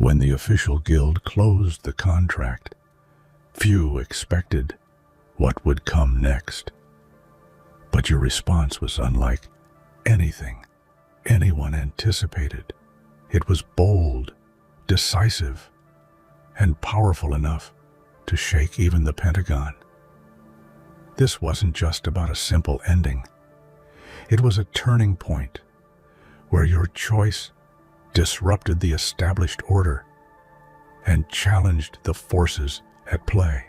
When the official guild closed the contract, few expected what would come next. But your response was unlike anything anyone anticipated. It was bold, decisive, and powerful enough to shake even the Pentagon. This wasn't just about a simple ending. It was a turning point where your choice disrupted the established order and challenged the forces at play.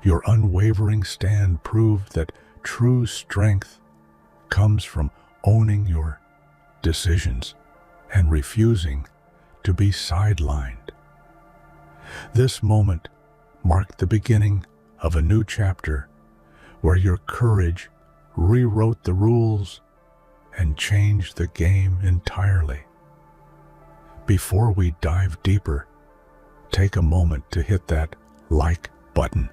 Your unwavering stand proved that true strength comes from owning your decisions and refusing to be sidelined. This moment marked the beginning of a new chapter where your courage rewrote the rules and changed the game entirely. Before we dive deeper, take a moment to hit that like button.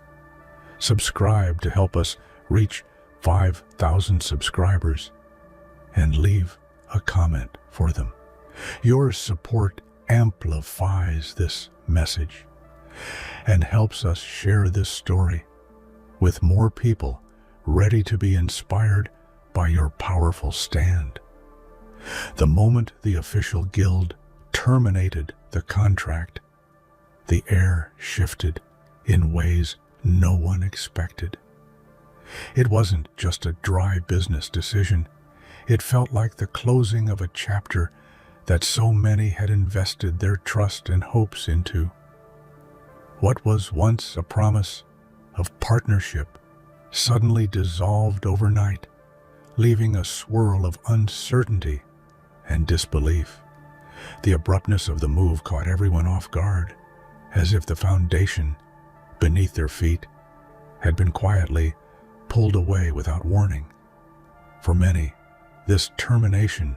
Subscribe to help us reach 5,000 subscribers, and leave a comment for them. Your support amplifies this message and helps us share this story with more people ready to be inspired by your powerful stand. The moment the official guild terminated the contract, the air shifted in ways no one expected. It wasn't just a dry business decision. It felt like the closing of a chapter that so many had invested their trust and hopes into. What was once a promise of partnership suddenly dissolved overnight, leaving a swirl of uncertainty and disbelief. The abruptness of the move caught everyone off guard, as if the foundation beneath their feet had been quietly pulled away without warning. For many, this termination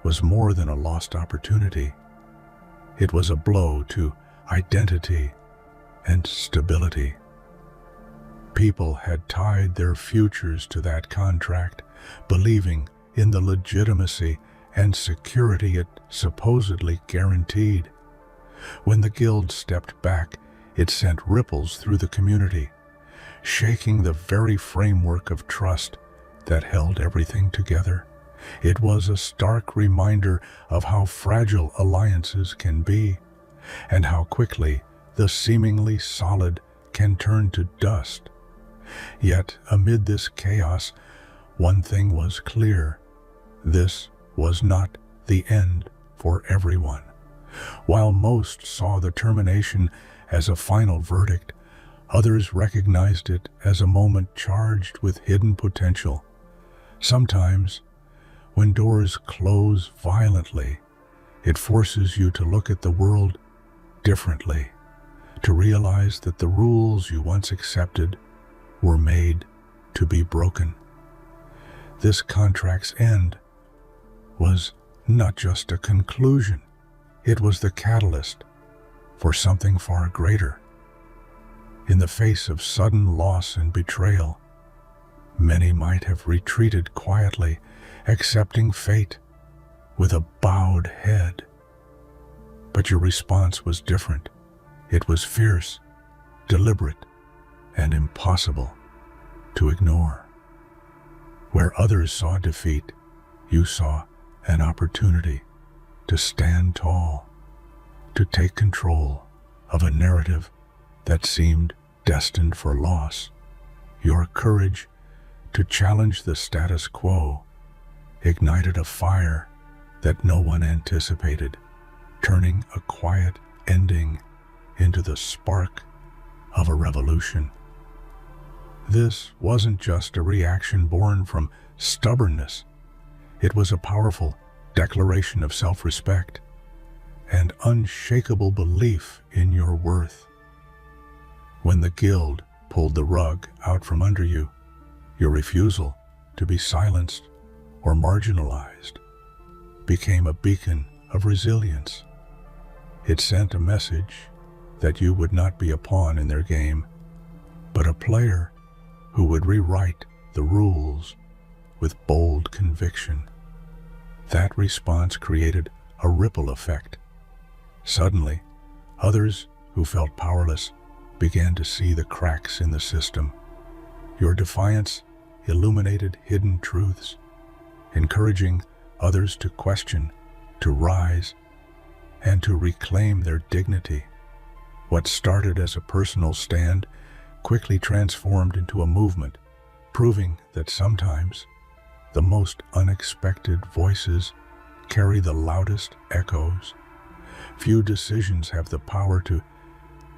was more than a lost opportunity. It was a blow to identity and stability. People had tied their futures to that contract, believing in the legitimacy and security it supposedly guaranteed. When the guild stepped back, it sent ripples through the community, shaking the very framework of trust that held everything together. It was a stark reminder of how fragile alliances can be, and how quickly the seemingly solid can turn to dust. Yet, amid this chaos, one thing was clear: this was not the end for everyone. While most saw the termination as a final verdict, others recognized it as a moment charged with hidden potential. Sometimes, when doors close violently, it forces you to look at the world differently, to realize that the rules you once accepted were made to be broken. This contract's end was not just a conclusion, it was the catalyst for something far greater. In the face of sudden loss and betrayal, many might have retreated quietly, accepting fate with a bowed head. But your response was different. It was fierce, deliberate, and impossible to ignore. Where others saw defeat, you saw an opportunity to stand tall, to take control of a narrative that seemed destined for loss. Your courage to challenge the status quo ignited a fire that no one anticipated, turning a quiet ending into the spark of a revolution. This wasn't just a reaction born from stubbornness. It was a powerful declaration of self-respect and unshakable belief in your worth. When the guild pulled the rug out from under you, your refusal to be silenced or marginalized became a beacon of resilience. It sent a message that you would not be a pawn in their game, but a player who would rewrite the rules with bold conviction. That response created a ripple effect. Suddenly, others who felt powerless began to see the cracks in the system. Your defiance illuminated hidden truths, encouraging others to question, to rise, and to reclaim their dignity. What started as a personal stand quickly transformed into a movement, proving that sometimes the most unexpected voices carry the loudest echoes. Few decisions have the power to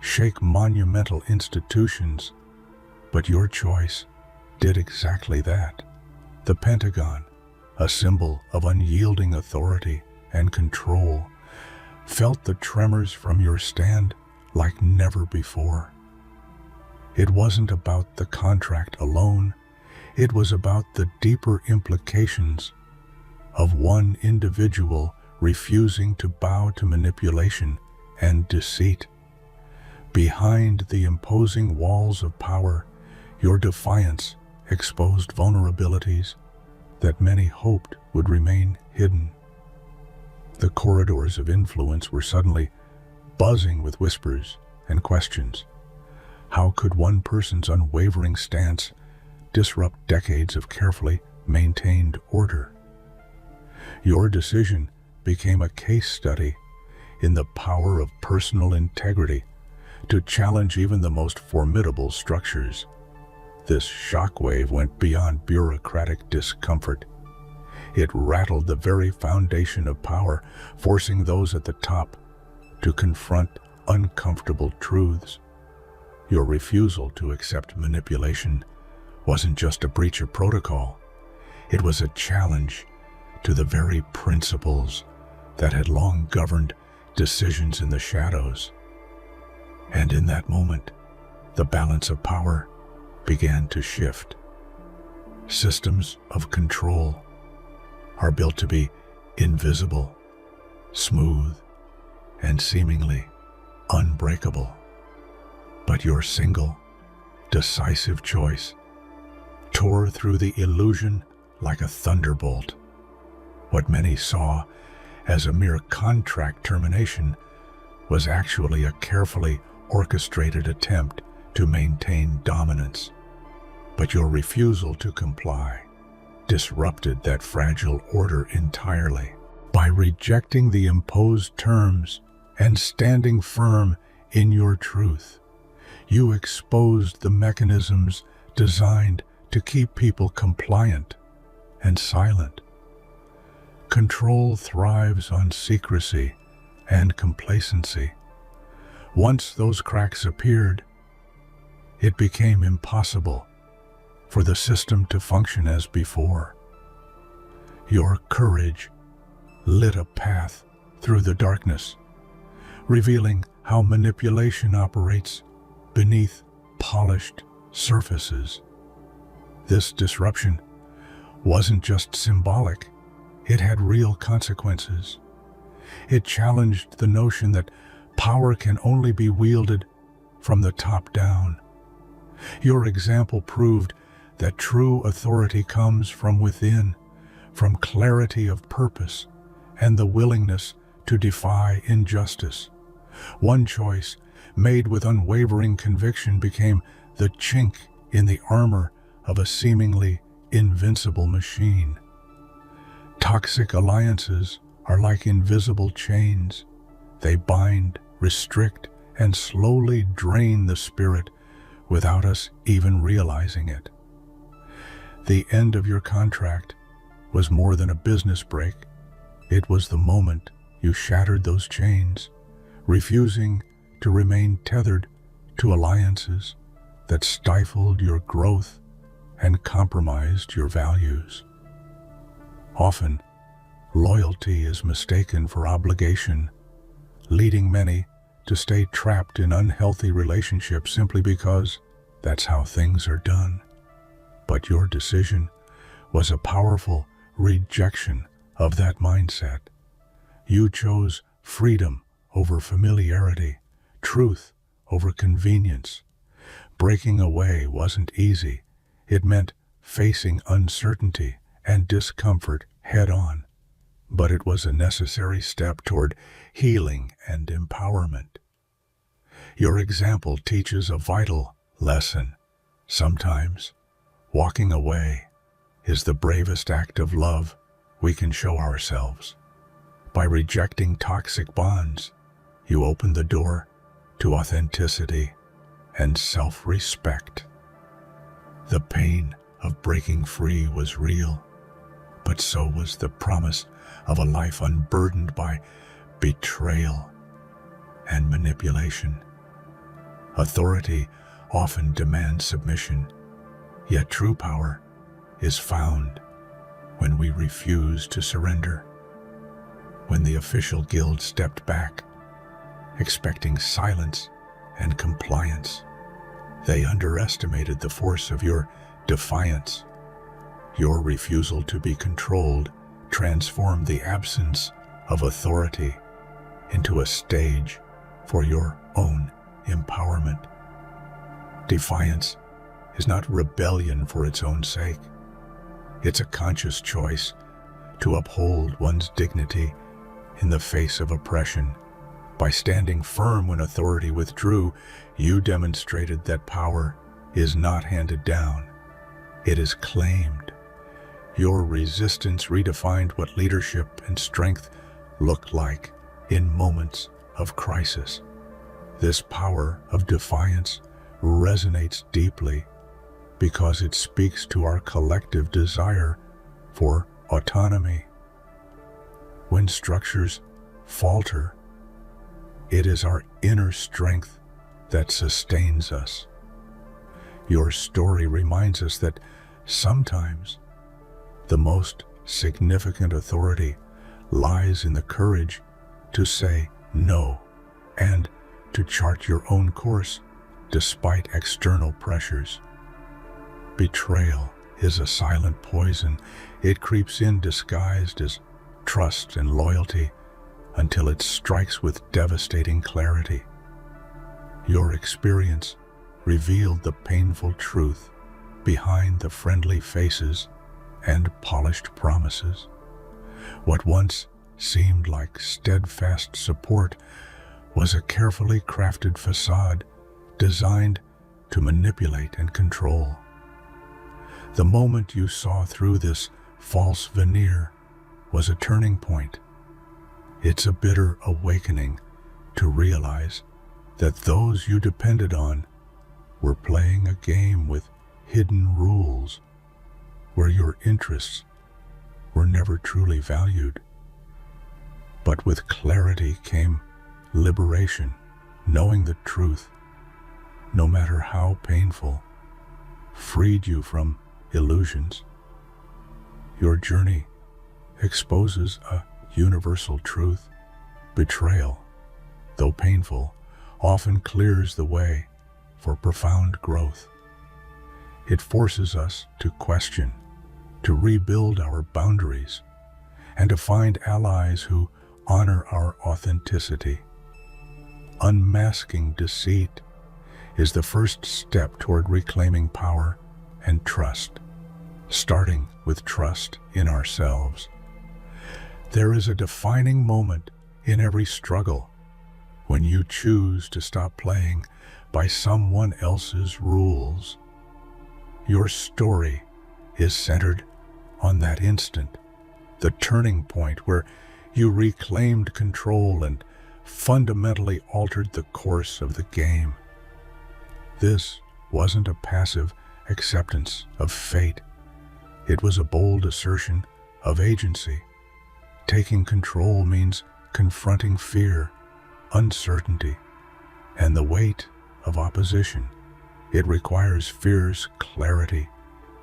shake monumental institutions, but your choice did exactly that. The Pentagon, a symbol of unyielding authority and control, felt the tremors from your stand like never before. It wasn't about the contract alone, it was about the deeper implications of one individual refusing to bow to manipulation and deceit. Behind the imposing walls of power, your defiance exposed vulnerabilities that many hoped would remain hidden. The corridors of influence were suddenly buzzing with whispers and questions. How could one person's unwavering stance disrupt decades of carefully maintained order? Your decision became a case study in the power of personal integrity to challenge even the most formidable structures. This shockwave went beyond bureaucratic discomfort. It rattled the very foundation of power, forcing those at the top to confront uncomfortable truths. Your refusal to accept manipulation wasn't just a breach of protocol. It was a challenge to the very principles that had long governed decisions in the shadows. And in that moment, the balance of power began to shift. Systems of control are built to be invisible, smooth, and seemingly unbreakable. But your single, decisive choice tore through the illusion like a thunderbolt. What many saw as a mere contract termination was actually a carefully orchestrated attempt to maintain dominance. But your refusal to comply disrupted that fragile order entirely. By rejecting the imposed terms and standing firm in your truth, you exposed the mechanisms designed to keep people compliant and silent. Control thrives on secrecy and complacency. Once those cracks appeared, it became impossible for the system to function as before. Your courage lit a path through the darkness, revealing how manipulation operates beneath polished surfaces. This disruption wasn't just symbolic, it had real consequences. It challenged the notion that power can only be wielded from the top down. Your example proved that true authority comes from within, from clarity of purpose and the willingness to defy injustice. One choice, made with unwavering conviction, became the chink in the armor of a seemingly invincible machine. Toxic alliances are like invisible chains. They bind, restrict, and slowly drain the spirit without us even realizing it. The end of your contract was more than a business break. It was the moment you shattered those chains, refusing to remain tethered to alliances that stifled your growth and compromised your values. Often, loyalty is mistaken for obligation, leading many to stay trapped in unhealthy relationships simply because that's how things are done. But your decision was a powerful rejection of that mindset. You chose freedom over familiarity, truth over convenience. Breaking away wasn't easy. It meant facing uncertainty and discomfort head on. but it was a necessary step toward healing and empowerment. Your example teaches a vital lesson. Sometimes, walking away is the bravest act of love we can show ourselves. By rejecting toxic bonds, you open the door to authenticity and self-respect. The pain of breaking free was real, but so was the promise of a life unburdened by betrayal and manipulation. Authority often demands submission, yet true power is found when we refuse to surrender. When the official guild stepped back, expecting silence and compliance, they underestimated the force of your defiance. Your refusal to be controlled transformed the absence of authority into a stage for your own empowerment. Defiance is not rebellion for its own sake. It's a conscious choice to uphold one's dignity in the face of oppression. By standing firm when authority withdrew, you demonstrated that power is not handed down. It is claimed. Your resistance redefined what leadership and strength looked like in moments of crisis. This power of defiance resonates deeply because it speaks to our collective desire for autonomy. When structures falter, it is our inner strength that sustains us. Your story reminds us that sometimes the most significant authority lies in the courage to say no and to chart your own course despite external pressures. Betrayal is a silent poison. It creeps in disguised as trust and loyalty until it strikes with devastating clarity. Your experience revealed the painful truth behind the friendly faces and polished promises. What once seemed like steadfast support was a carefully crafted facade designed to manipulate and control. The moment you saw through this false veneer was a turning point. It's a bitter awakening to realize that those you depended on were playing a game with hidden rules where your interests were never truly valued. But with clarity came liberation, knowing the truth, no matter how painful, freed you from illusions. Your journey exposes a universal truth. Betrayal, though painful, often clears the way for profound growth. It forces us to question, to rebuild our boundaries, and to find allies who honor our authenticity. Unmasking deceit is the first step toward reclaiming power and trust, starting with trust in ourselves. There is a defining moment in every struggle when you choose to stop playing by someone else's rules. Your story is centered on that instant, the turning point where you reclaimed control and fundamentally altered the course of the game. This wasn't a passive acceptance of fate. It was a bold assertion of agency. Taking control means confronting fear, uncertainty, and the weight of opposition. It requires fierce clarity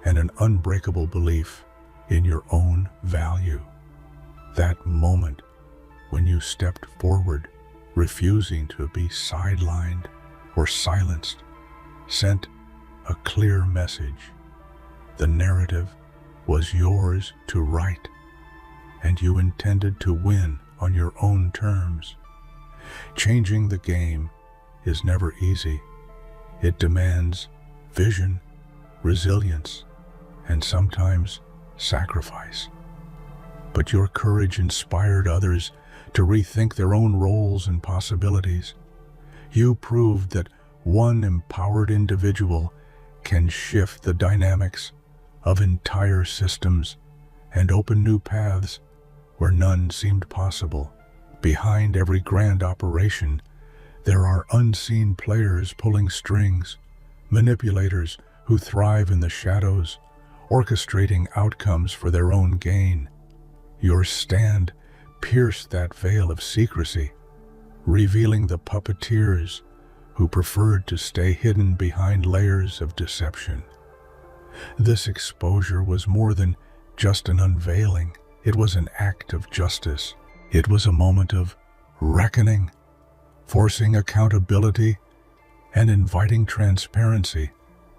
and an unbreakable belief in your own value. That moment when you stepped forward, refusing to be sidelined or silenced, sent a clear message. The narrative was yours to write, and you intended to win on your own terms. Changing the game is never easy. It demands vision, resilience, and sometimes sacrifice. but your courage inspired others to rethink their own roles and possibilities. You proved that one empowered individual can shift the dynamics of entire systems and open new paths where none seemed possible. Behind every grand operation, there are unseen players pulling strings, manipulators who thrive in the shadows, orchestrating outcomes for their own gain. Your stand pierced that veil of secrecy, revealing the puppeteers who preferred to stay hidden behind layers of deception. This exposure was more than just an unveiling. It was an act of justice. It was a moment of reckoning, forcing accountability and inviting transparency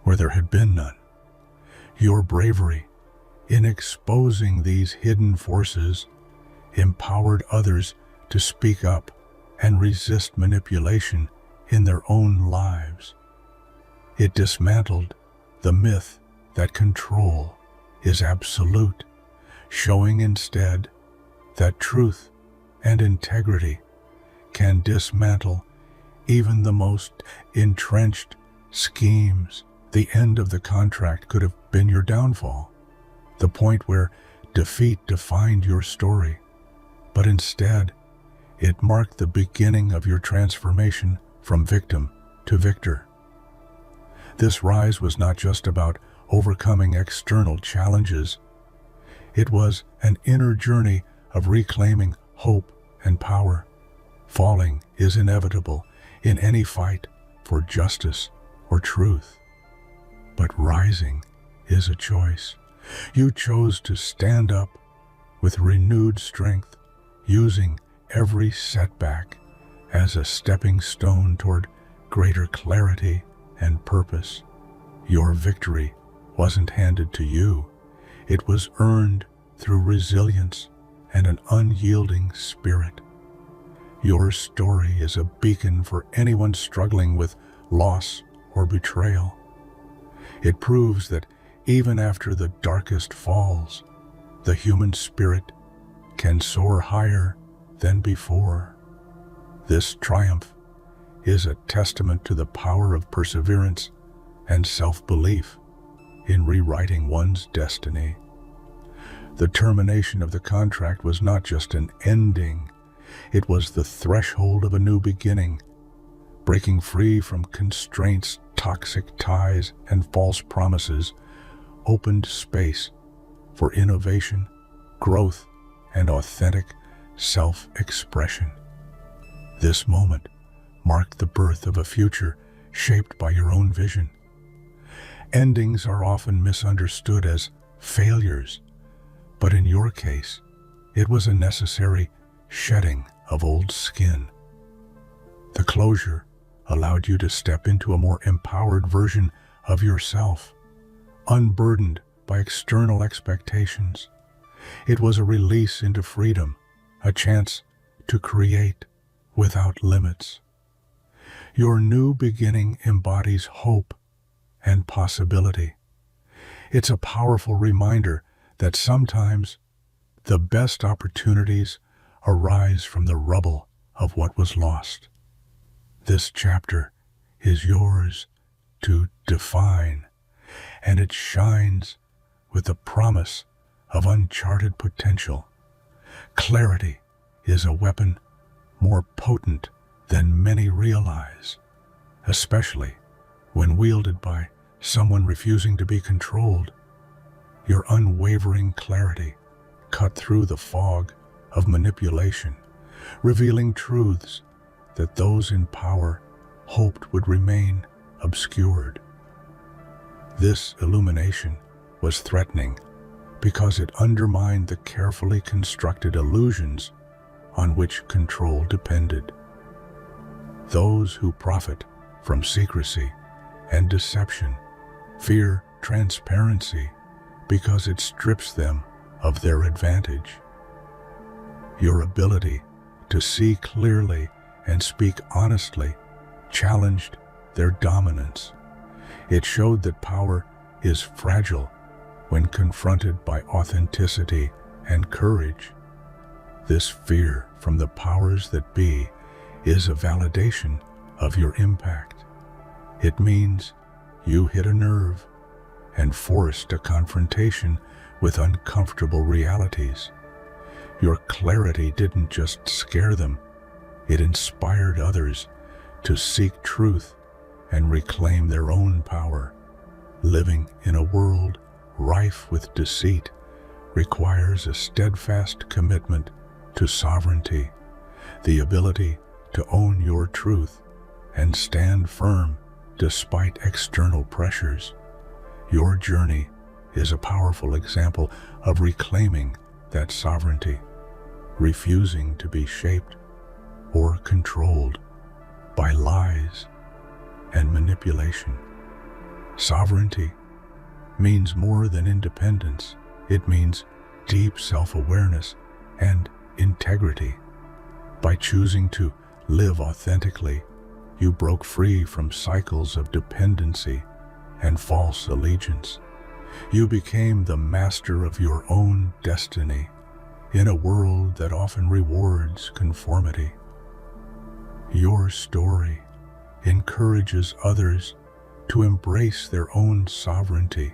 where there had been none. Your bravery in exposing these hidden forces empowered others to speak up and resist manipulation in their own lives. It dismantled the myth that control is absolute, showing instead that truth and integrity can dismantle even the most entrenched schemes. The end of the contract could have been your downfall, the point where defeat defined your story, but instead, it marked the beginning of your transformation from victim to victor. This rise was not just about overcoming external challenges. It was an inner journey of reclaiming hope and power. Falling is inevitable in any fight for justice or truth. But rising is a choice. You chose to stand up with renewed strength, using every setback as a stepping stone toward greater clarity and purpose. Your victory wasn't handed to you. It was earned through resilience and an unyielding spirit. Your story is a beacon for anyone struggling with loss or betrayal. It proves that even after the darkest falls, the human spirit can soar higher than before. This triumph is a testament to the power of perseverance and self-belief in rewriting one's destiny. The termination of the contract was not just an ending, it was the threshold of a new beginning. Breaking free from constraints, toxic ties, and false promises opened space for innovation, growth, and authentic self-expression. This moment marked the birth of a future shaped by your own vision. Endings are often misunderstood as failures, but in your case, it was a necessary shedding of old skin. The closure allowed you to step into a more empowered version of yourself, unburdened by external expectations. It was a release into freedom, a chance to create without limits. Your new beginning embodies hope and possibility. It's a powerful reminder that sometimes the best opportunities arise from the rubble of what was lost. This chapter is yours to define, and it shines with the promise of uncharted potential. Clarity is a weapon more potent than many realize, especially when wielded by someone refusing to be controlled. Your unwavering clarity cut through the fog of manipulation, revealing truths that those in power hoped would remain obscured. This illumination was threatening because it undermined the carefully constructed illusions on which control depended. Those who profit from secrecy and deception fear transparency because it strips them of their advantage. Your ability to see clearly and speak honestly challenged their dominance. It showed that power is fragile when confronted by authenticity and courage. This fear from the powers that be is a validation of your impact. It means you hit a nerve and forced a confrontation with uncomfortable realities. Your clarity didn't just scare them, it inspired others to seek truth and reclaim their own power. Living in a world rife with deceit requires a steadfast commitment to sovereignty, the ability to own your truth and stand firm despite external pressures. Your journey is a powerful example of reclaiming that sovereignty, refusing to be shaped or controlled by lies and manipulation. Sovereignty means more than independence. It means deep self-awareness and integrity. By choosing to live authentically, you broke free from cycles of dependency and false allegiance. You became the master of your own destiny in a world that often rewards conformity. Your story encourages others to embrace their own sovereignty,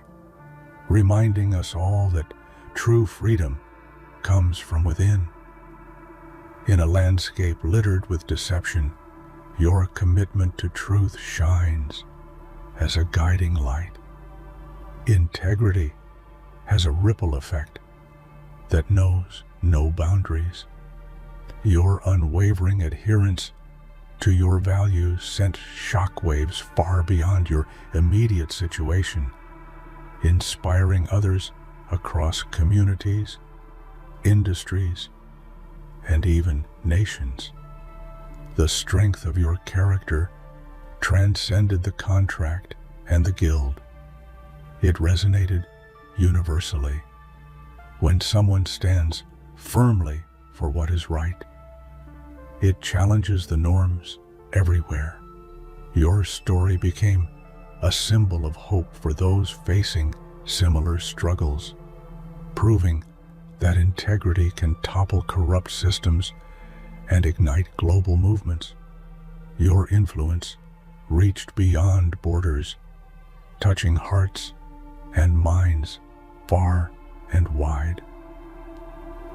reminding us all that true freedom comes from within. In a landscape littered with deception, your commitment to truth shines as a guiding light. Integrity has a ripple effect that knows no boundaries. Your unwavering adherence to your values sent shockwaves far beyond your immediate situation, inspiring others across communities, industries, and even nations. The strength of your character transcended the contract and the guild. It resonated universally. When someone stands firmly for what is right, it challenges the norms everywhere. Your story became a symbol of hope for those facing similar struggles, proving that integrity can topple corrupt systems and ignite global movements. Your influence reached beyond borders, touching hearts and minds far and wide.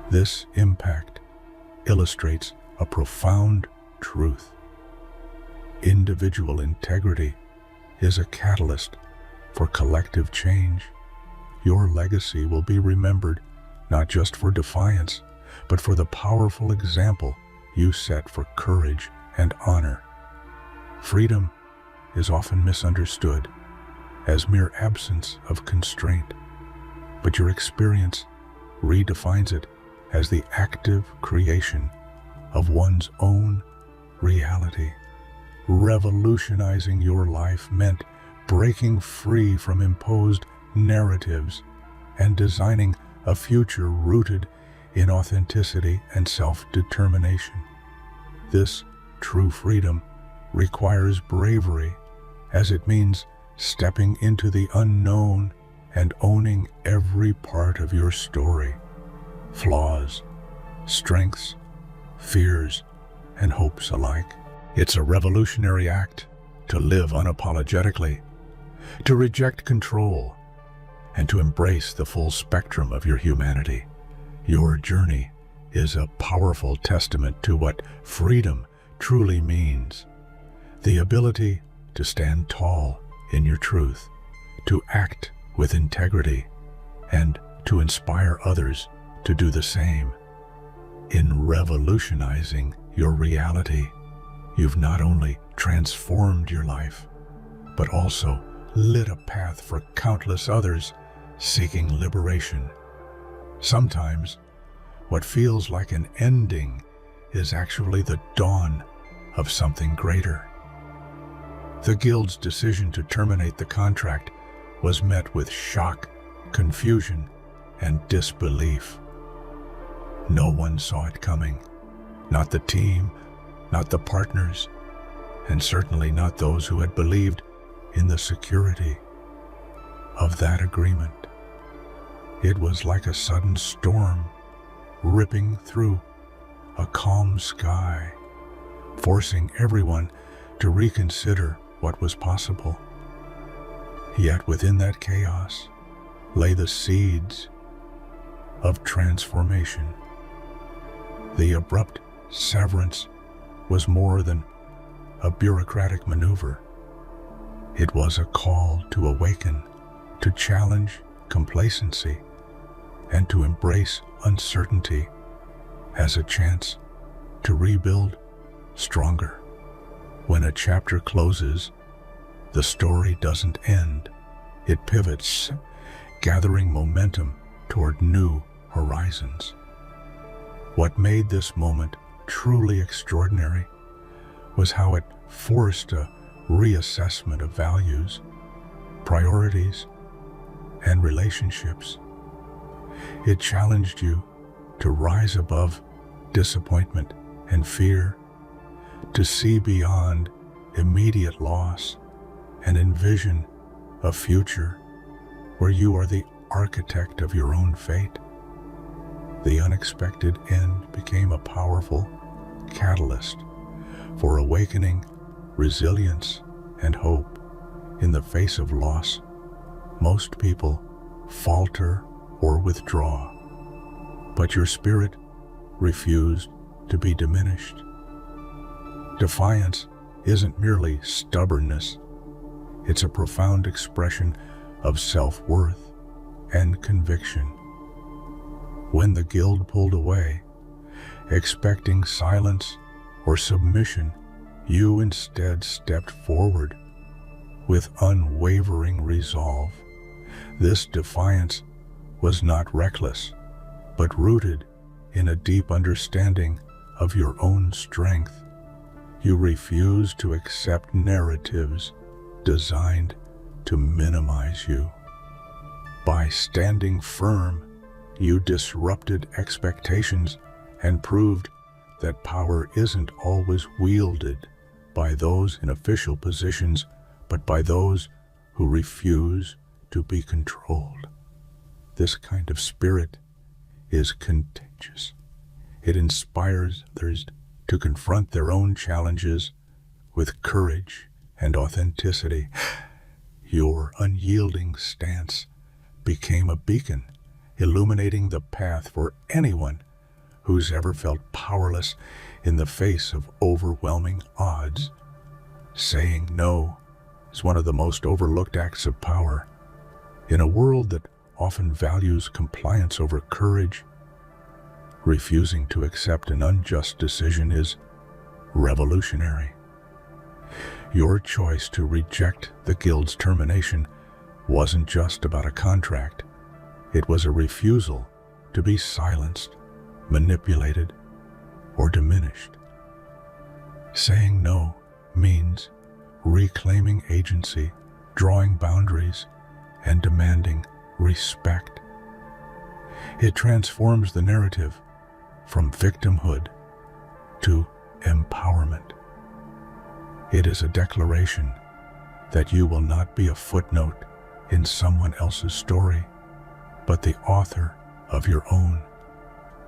This impact illustrates a profound truth. Individual integrity is a catalyst for collective change. Your legacy will be remembered not just for defiance, but for the powerful example you set for courage and honor. Freedom is often misunderstood as mere absence of constraint, but your experience redefines it as the active creation of one's own reality. Revolutionizing your life meant breaking free from imposed narratives and designing a future rooted in authenticity and self-determination. This true freedom requires bravery, as it means stepping into the unknown and owning every part of your story. Flaws, strengths, fears, and hopes alike. It's a revolutionary act to live unapologetically, to reject control, and to embrace the full spectrum of your humanity. Your journey is a powerful testament to what freedom truly means. The ability to stand tall in your truth, to act with integrity, and to inspire others to do the same. In revolutionizing your reality, you've not only transformed your life, but also lit a path for countless others seeking liberation. Sometimes, what feels like an ending is actually the dawn of something greater. The Guild's decision to terminate the contract was met with shock, confusion, and disbelief. No one saw it coming. Not the team, not the partners, and certainly not those who had believed in the security of that agreement. It was like a sudden storm ripping through a calm sky, forcing everyone to reconsider what was possible. Yet within that chaos lay the seeds of transformation. The abrupt severance was more than a bureaucratic maneuver. It was a call to awaken, to challenge complacency, and to embrace uncertainty as a chance to rebuild stronger. When a chapter closes, the story doesn't end. It pivots, gathering momentum toward new horizons. What made this moment truly extraordinary was how it forced a reassessment of values, priorities, and relationships. It challenged you to rise above disappointment and fear, to see beyond immediate loss and envision a future where you are the architect of your own fate. The unexpected end became a powerful catalyst for awakening resilience and hope. In the face of loss, most people falter or withdraw, but your spirit refused to be diminished. Defiance isn't merely stubbornness, it's a profound expression of self-worth and conviction. When the guild pulled away, expecting silence or submission, you instead stepped forward with unwavering resolve. This defiance was not reckless, but rooted in a deep understanding of your own strength. You refused to accept narratives designed to minimize you. By standing firm, you disrupted expectations and proved that power isn't always wielded by those in official positions, but by those who refuse to be controlled. This kind of spirit is contagious. It inspires others to confront their own challenges with courage and authenticity. Your unyielding stance became a beacon, illuminating the path for anyone who's ever felt powerless in the face of overwhelming odds. Saying no is one of the most overlooked acts of power. In a world that often values compliance over courage, refusing to accept an unjust decision is revolutionary. Your choice to reject the guild's termination wasn't just about a contract. It was a refusal to be silenced, manipulated, or diminished. Saying no means reclaiming agency, drawing boundaries, and demanding respect. It transforms the narrative from victimhood to empowerment. It is a declaration that you will not be a footnote in someone else's story, but the author of your own.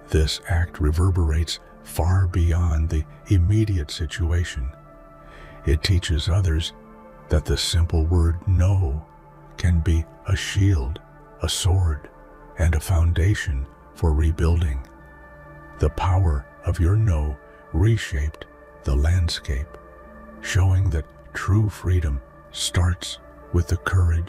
This act reverberates far beyond the immediate situation. It teaches others that the simple word no can be a shield, a sword, and a foundation for rebuilding. The power of your no reshaped the landscape, showing that true freedom starts with the courage